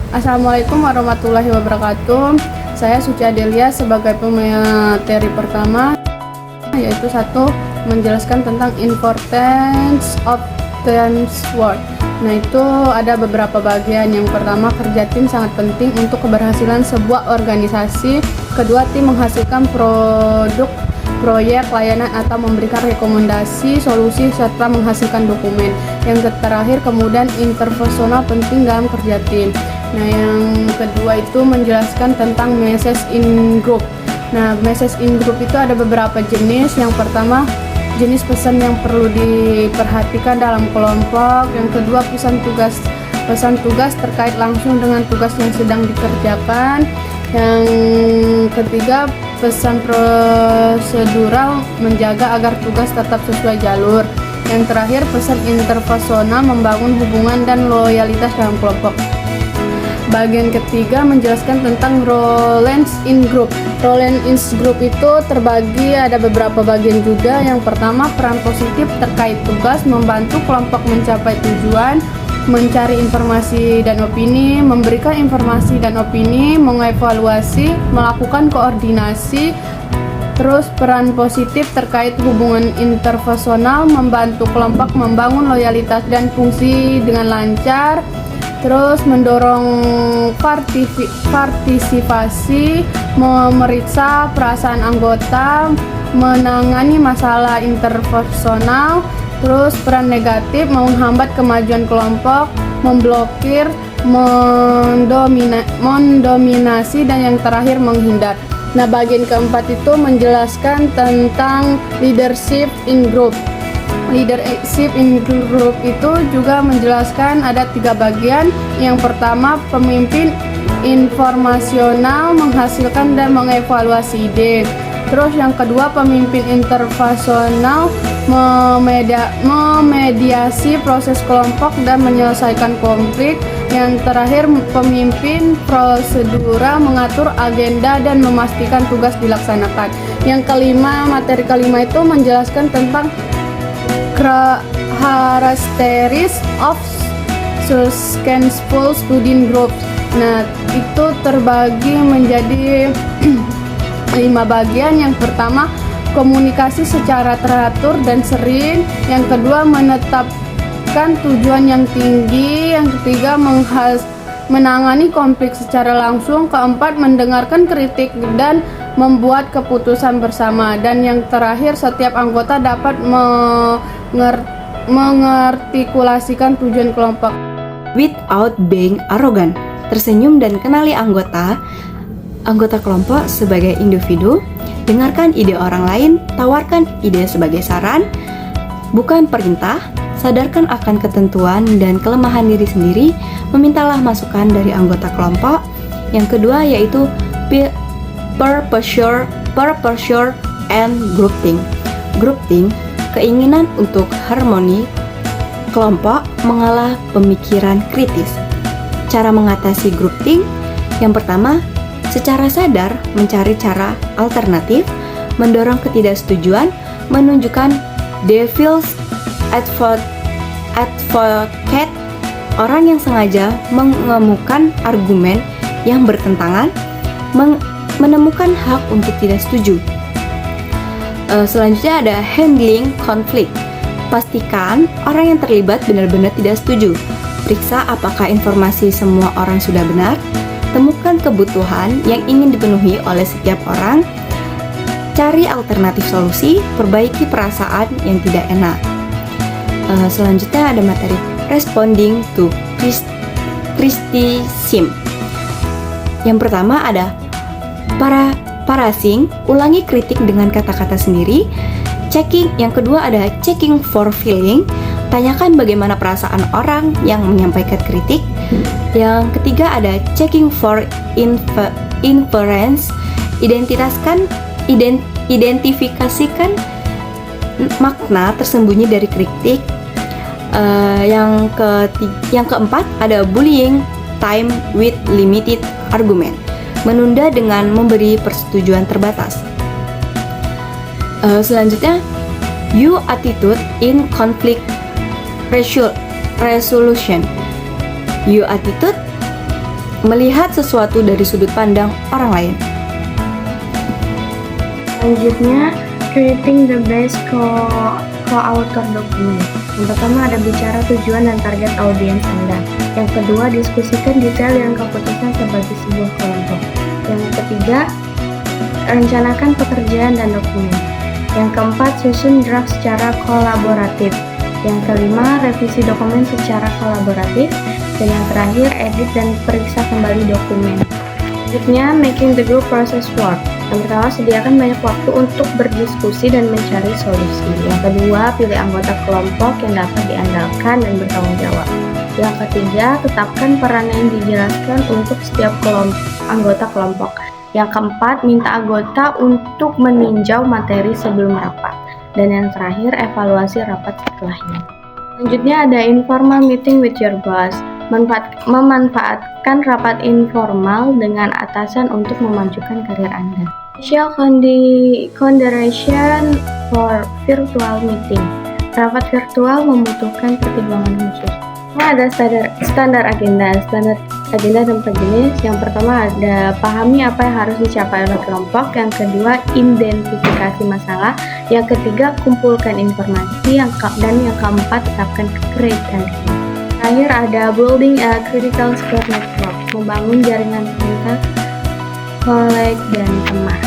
Assalamualaikum warahmatullahi wabarakatuh. Saya Suci Adelia sebagai pemateri pertama, yaitu satu, menjelaskan tentang importance of teamwork. Nah, itu ada beberapa bagian. Yang pertama, kerja tim sangat penting untuk keberhasilan sebuah organisasi. Kedua, tim menghasilkan produk, proyek, layanan, atau memberikan rekomendasi, solusi, serta menghasilkan dokumen. Yang terakhir, kemudian interpersonal penting dalam kerja tim. Nah, yang kedua itu menjelaskan tentang message in group. Nah, message in group itu ada beberapa jenis. Yang pertama, jenis pesan yang perlu diperhatikan dalam kelompok. Yang kedua, pesan tugas terkait langsung dengan tugas yang sedang dikerjakan. Yang ketiga, pesan prosedural menjaga agar tugas tetap sesuai jalur. Yang terakhir, pesan interpersonal membangun hubungan dan loyalitas dalam kelompok. Bagian ketiga menjelaskan tentang roles in group. Roles in group itu terbagi ada beberapa bagian juga. Yang pertama, peran positif terkait tugas, membantu kelompok mencapai tujuan, mencari informasi dan opini, memberikan informasi dan opini, mengevaluasi, melakukan koordinasi. Terus peran positif terkait hubungan interpersonal, membantu kelompok membangun loyalitas dan fungsi dengan lancar. Terus mendorong partisipasi, memeriksa perasaan anggota, menangani masalah interpersonal. Terus peran negatif, menghambat kemajuan kelompok, memblokir, mendominasi, dan yang terakhir menghindar. Nah, bagian keempat itu menjelaskan tentang leadership in group. Leadership in group itu juga menjelaskan ada 3 bagian. Yang pertama, pemimpin informasional, menghasilkan dan mengevaluasi ide. Terus yang kedua, pemimpin interpersonal, memediasi proses kelompok dan menyelesaikan konflik. Yang terakhir, pemimpin prosedural, mengatur agenda dan memastikan tugas dilaksanakan. Yang kelima, materi kelima itu menjelaskan tentang characteristics of successful student group. Nah, itu terbagi menjadi 5 bagian. Yang pertama, komunikasi secara teratur dan sering. Yang kedua, menetapkan tujuan yang tinggi. Yang ketiga, menangani konflik secara langsung. Keempat, mendengarkan kritik dan membuat keputusan bersama. Dan yang terakhir, setiap anggota dapat mengartikulasikan tujuan kelompok without being arrogant. Tersenyum dan kenali anggota kelompok sebagai individu. Dengarkan ide orang lain, tawarkan ide sebagai saran, bukan perintah. Sadarkan akan ketentuan dan kelemahan diri sendiri, memintalah masukan dari anggota kelompok. Yang kedua yaitu purpose and grouping. Grouping, keinginan untuk harmoni kelompok, mengolah pemikiran kritis. Cara mengatasi grouping, yang pertama, secara sadar mencari cara alternatif, mendorong ketidaksetujuan, menunjukkan devil's advocate, orang yang sengaja mengemukakan argumen yang bertentangan, menemukan hak untuk tidak setuju. Selanjutnya ada handling konflik. Pastikan orang yang terlibat benar-benar tidak setuju. Periksa apakah informasi semua orang sudah benar. Temukan kebutuhan yang ingin dipenuhi oleh setiap orang. Cari alternatif solusi. Perbaiki perasaan yang tidak enak. Selanjutnya ada materi responding to criticism. Yang pertama ada paraphrasing, ulangi kritik dengan kata-kata sendiri. Checking, yang kedua ada checking for feeling, tanyakan bagaimana perasaan orang yang menyampaikan kritik. Yang ketiga ada checking for inference, identifikasikan makna tersembunyi dari kritik. Yang keempat ada bullying time with limited argument, menunda dengan memberi persetujuan terbatas. Selanjutnya, you attitude in conflict resolution. You attitude melihat sesuatu dari sudut pandang orang lain. Selanjutnya, creating the best co-author document. Yang pertama ada bicara tujuan dan target audiens Anda. Yang kedua, diskusikan detail dan keputusan sebagai sebuah kelompok. Yang ketiga, rencanakan pekerjaan dan dokumen. Yang keempat, susun draft secara kolaboratif. Yang kelima, revisi dokumen secara kolaboratif. Dan yang terakhir, edit dan periksa kembali dokumen. Selanjutnya, making the group process work. Yang pertama, sediakan banyak waktu untuk berdiskusi dan mencari solusi. Yang kedua, pilih anggota kelompok yang dapat diandalkan dan bertanggung jawab. Yang ketiga, tetapkan peran yang dijelaskan untuk setiap anggota kelompok. Yang keempat, minta anggota untuk meninjau materi sebelum rapat. Dan yang terakhir, evaluasi rapat setelahnya. Selanjutnya ada informal meeting with your boss. Memanfaatkan rapat informal dengan atasan untuk memajukan karir Anda. Special consideration for virtual meeting. Rapat virtual membutuhkan pertimbangan khusus. Ada standar agenda dan jenis. Yang pertama ada pahami apa yang harus dicapai oleh kelompok. Yang kedua, identifikasi masalah. Yang ketiga, kumpulkan informasi. Dan yang keempat, tetapkan kriteria. Terakhir ada building a critical support network, membangun jaringan kontak, koleg, dan teman.